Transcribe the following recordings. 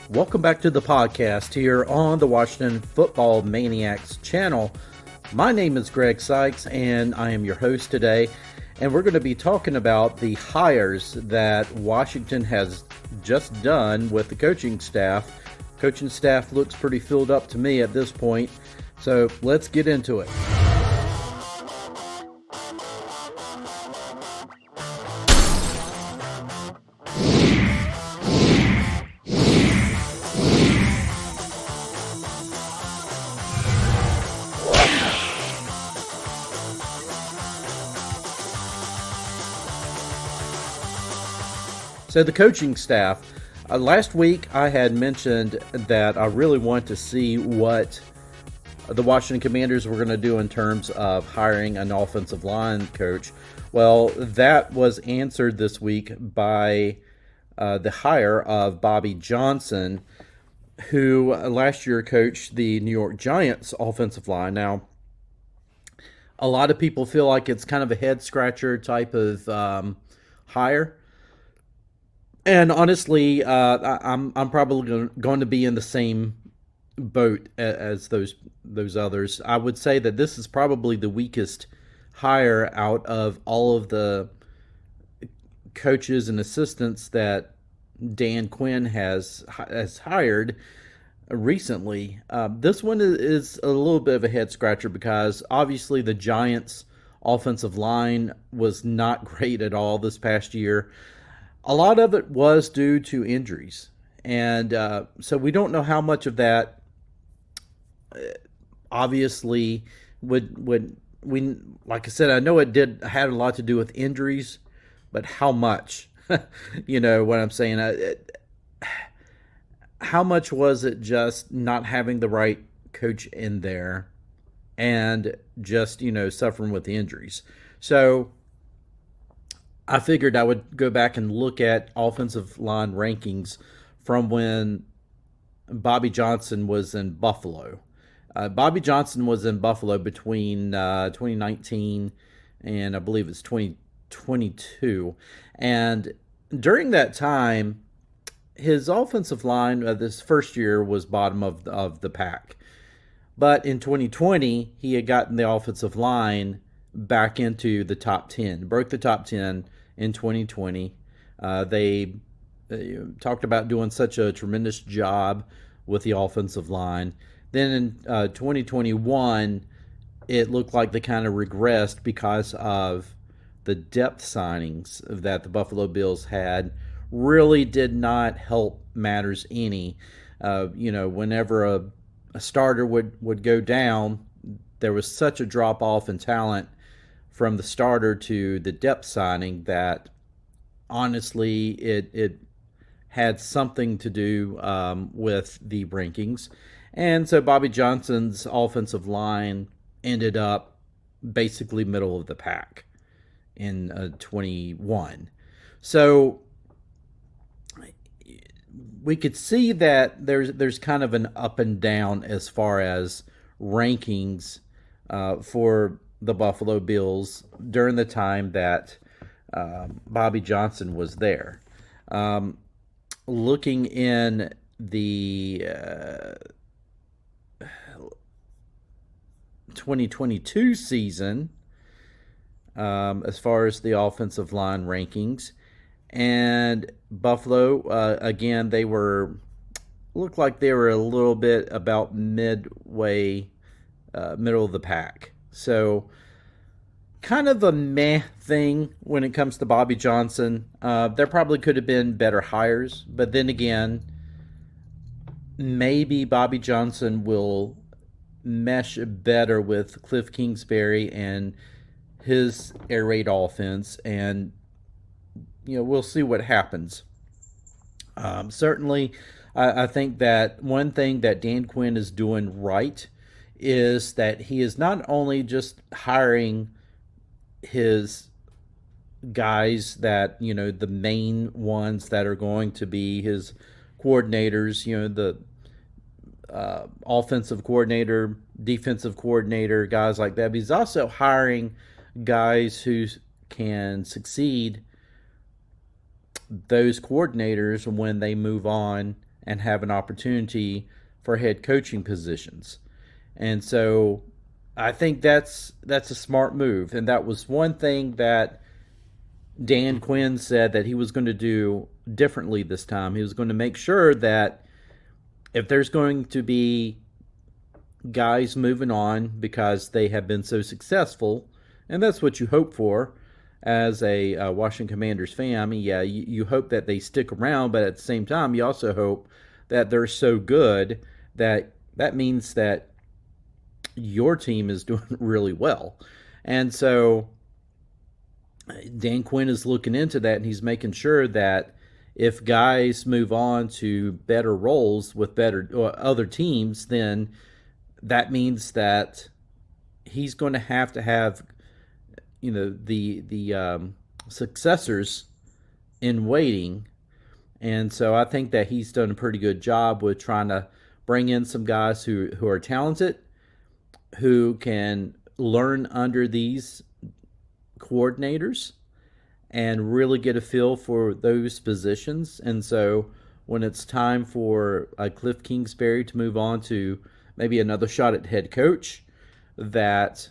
Welcome back to the podcast here on the Washington Football Maniacs channel. My name is Greg Sykes, and I am your host today. And we're going to be talking about the hires that Washington has just done with the coaching staff. Coaching staff looks pretty filled up to me at this point, so let's get into it. So the coaching staff, last week I had mentioned that I really want to see what the Washington Commanders were going to do in terms of hiring an offensive line coach. Well, that was answered this week by the hire of Bobby Johnson, who last year coached the New York Giants offensive line. Now, a lot of people feel like it's kind of a head scratcher type of hire. And honestly, I'm probably going to be in the same boat as those others. I would say that this is probably the weakest hire out of all of the coaches and assistants that Dan Quinn has hired recently. This one is a little bit of a head scratcher because obviously the Giants' offensive line was not great at all this past year. A lot of it was due to injuries, and so we don't know how much of that obviously would we, like I said, I know it had a lot to do with injuries, but how much? You know what I'm saying? How much was it just not having the right coach in there and just, suffering with the injuries? So I figured I would go back and look at offensive line rankings from when Bobby Johnson was in Buffalo. Bobby Johnson was in Buffalo between 2019 and I believe it's 2022. And during that time, his offensive line this first year was bottom of the pack. But in 2020, he had gotten the offensive line back into the top 10, broke the top 10 in 2020. They talked about doing such a tremendous job with the offensive line. Then in 2021, it looked like they kind of regressed because of the depth signings that the Buffalo Bills had. Really did not help matters any. Whenever a starter would go down, there was such a drop off in talent from the starter to the depth signing that honestly it had something to do with the rankings. And so Bobby Johnson's offensive line ended up basically middle of the pack in 21. So we could see that there's kind of an up and down as far as rankings for the Buffalo Bills during the time that Bobby Johnson was there. Looking in the 2022 season, as far as the offensive line rankings, and Buffalo, again, looked like they were a little bit about midway, middle of the pack. So kind of a meh thing when it comes to Bobby Johnson. There probably could have been better hires, but then again, maybe Bobby Johnson will mesh better with Cliff Kingsbury and his air raid offense, and we'll see what happens. Certainly, I think that one thing that Dan Quinn is doing right is that he is not only just hiring his guys that, the main ones that are going to be his coordinators, the offensive coordinator, defensive coordinator, guys like that. But he's also hiring guys who can succeed those coordinators when they move on and have an opportunity for head coaching positions. And so I think that's a smart move. And that was one thing that Dan Quinn said that he was going to do differently this time. He was going to make sure that if there's going to be guys moving on because they have been so successful, and that's what you hope for as a Washington Commanders fan. I mean, yeah, you hope that they stick around, but at the same time, you also hope that they're so good that that means that your team is doing really well. And so Dan Quinn is looking into that, and he's making sure that if guys move on to better roles with better or other teams, then that means that he's going to have the successors in waiting. And so I think that he's done a pretty good job with trying to bring in some guys who are talented, who can learn under these coordinators and really get a feel for those positions. And so when it's time for Cliff Kingsbury to move on to maybe another shot at head coach, that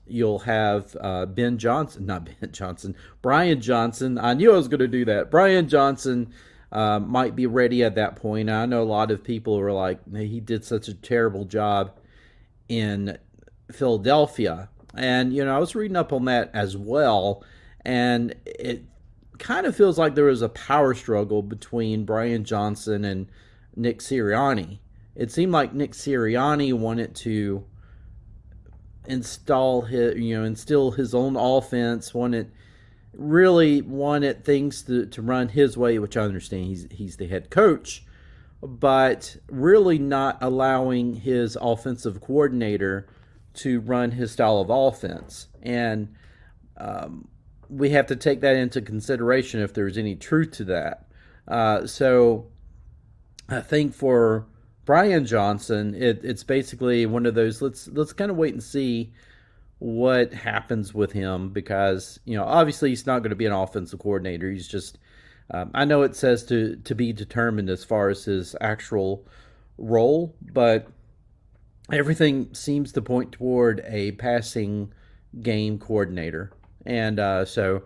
you'll have Ben Johnson, not Ben Johnson, Brian Johnson. I knew I was going to do that. Brian Johnson might be ready at that point. I know a lot of people were like, he did such a terrible job in Philadelphia. And, I was reading up on that as well. And it kind of feels like there was a power struggle between Brian Johnson and Nick Sirianni. It seemed like Nick Sirianni wanted to instill his own offense, really wanted things to run his way, which I understand he's the head coach, but really not allowing his offensive coordinator to run his style of offense. And we have to take that into consideration if there's any truth to that. So I think for Brian Johnson, it's basically one of those, let's kind of wait and see what happens with him, because obviously he's not going to be an offensive coordinator. He's just I know it says to be determined as far as his actual role, but everything seems to point toward a passing game coordinator. And so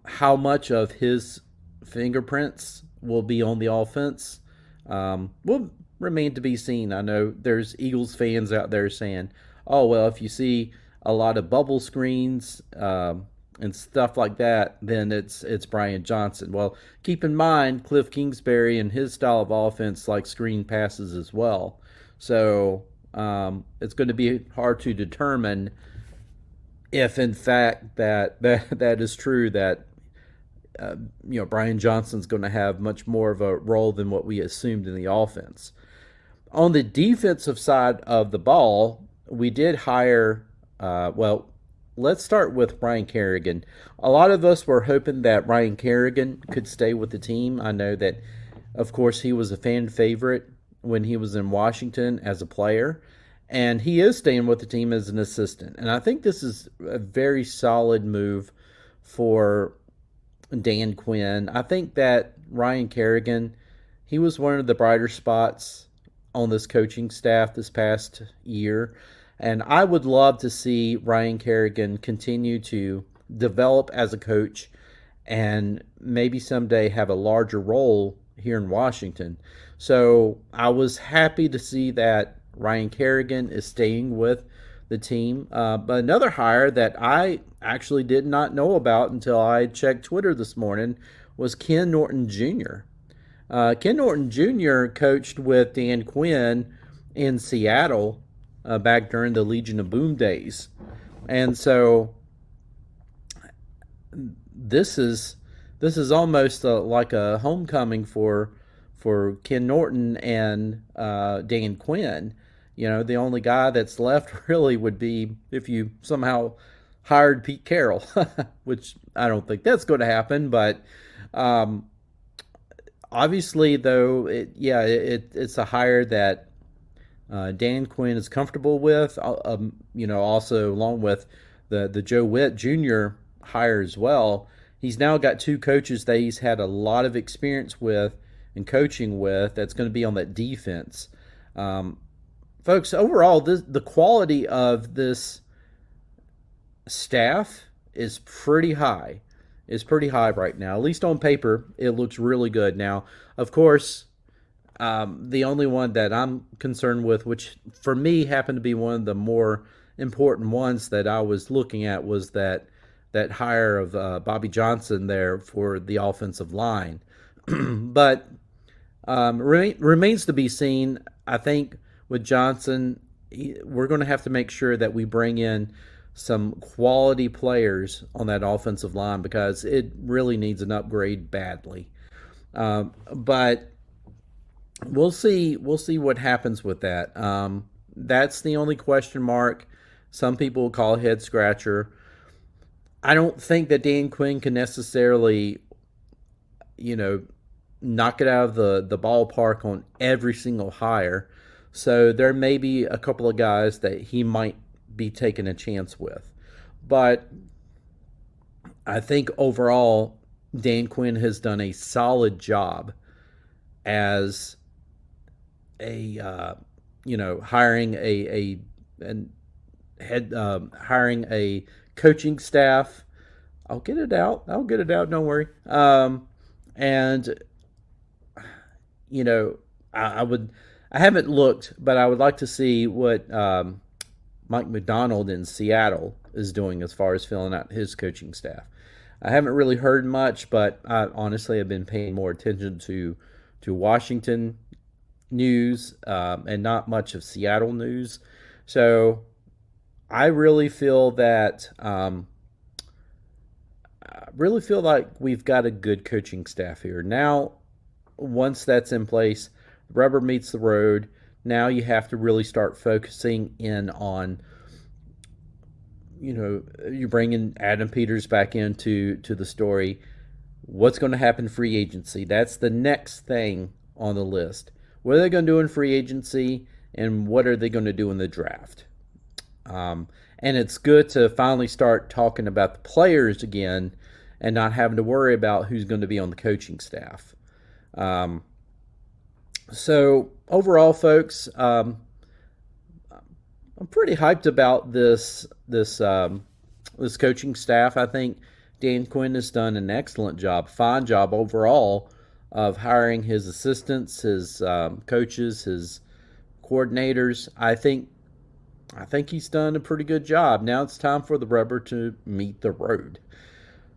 how much of his fingerprints will be on the offense will remain to be seen. I know there's Eagles fans out there saying, oh, well, if you see a lot of bubble screens and stuff like that, then it's Brian Johnson. Well, keep in mind, Cliff Kingsbury and his style of offense like screen passes as well. So it's going to be hard to determine if, in fact, that is true, that Brian Johnson's going to have much more of a role than what we assumed in the offense. On the defensive side of the ball, we did hire, let's start with Ryan Kerrigan. A lot of us were hoping that Ryan Kerrigan could stay with the team. I know that, of course, he was a fan favorite when he was in Washington as a player, and he is staying with the team as an assistant. And I think this is a very solid move for Dan Quinn. I think that Ryan Kerrigan, he was one of the brighter spots on this coaching staff this past year. And I would love to see Ryan Kerrigan continue to develop as a coach and maybe someday have a larger role here in Washington. So I was happy to see that Ryan Kerrigan is staying with the team. But another hire that I actually did not know about until I checked Twitter this morning was Ken Norton Jr. Ken Norton Jr. coached with Dan Quinn in Seattle back during the Legion of Boom days. And so this is almost like a homecoming for Ken Norton and Dan Quinn. The only guy that's left really would be if you somehow hired Pete Carroll, which I don't think that's going to happen. But obviously, though, it's a hire that Dan Quinn is comfortable with. Also along with the Joe Witt Jr. hire as well. He's now got two coaches that he's had a lot of experience with and coaching with that's going to be on that defense. Um, Folks, overall, the quality of this staff is pretty high. Is pretty high right now. At least on paper, it looks really good. Now, of course, the only one that I'm concerned with, which for me happened to be one of the more important ones that I was looking at, was that hire of Bobby Johnson there for the offensive line. But remains to be seen. I think with Johnson, we're going to have to make sure that we bring in some quality players on that offensive line because it really needs an upgrade badly. But we'll see. We'll see what happens with that. That's the only question mark. Some people will call a head scratcher. I don't think that Dan Quinn can necessarily, you know, knock it out of the ballpark on every single hire. So there may be a couple of guys that he might be taking a chance with. But I think overall, Dan Quinn has done a solid job as a hiring a and head hiring a coaching staff. I'll get it out. I'll get it out. Don't worry. And you know, I would. I haven't looked, but I would like to see what Mike McDonald in Seattle is doing as far as filling out his coaching staff. I haven't really heard much, but I honestly have been paying more attention to Washington news and not much of Seattle news. So I really feel that like we've got a good coaching staff here. Now, once that's in place, rubber meets the road. Now you have to really start focusing in on, you bringing Adam Peters back into the story. What's going to happen in free agency? That's the next thing on the list. What are they going to do in free agency, and what are they going to do in the draft? And it's good to finally start talking about the players again and not having to worry about who's going to be on the coaching staff. So overall, folks, I'm pretty hyped about this coaching staff. I think Dan Quinn has done an excellent job, fine job overall of hiring his assistants, his coaches, his coordinators. I think he's done a pretty good job. Now it's time for the rubber to meet the road.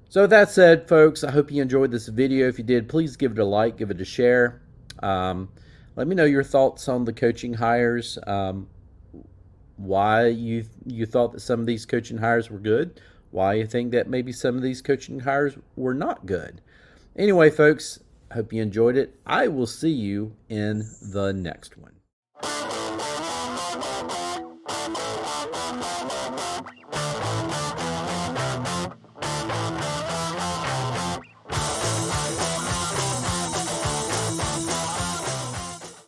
So with that said, folks, I hope you enjoyed this video. If you did, please give it a like, give it a share. Let me know your thoughts on the coaching hires. Why you thought that some of these coaching hires were good. Why you think that maybe some of these coaching hires were not good. Anyway, folks, I hope you enjoyed it. I will see you in the next one.